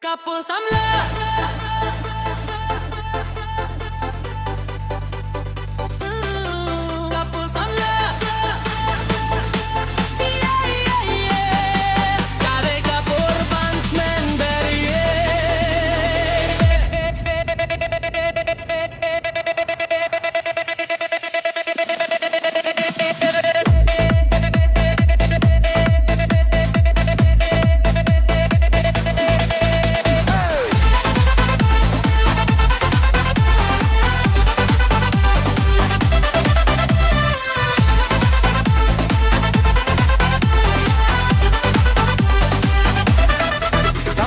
Kapur samla Kapur samla Yeah, yeah, yeah Kare kapur bant men beriye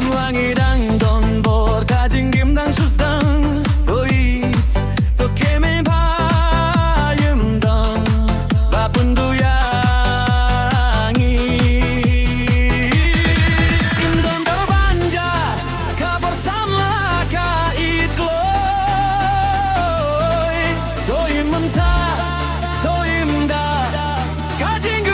Langidang don bor kajing kim dang shustang toit to kemen payum dang bapun duyangi indon do banja kabar samla ka itloy toim menta toim da kajing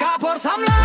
Kapur samla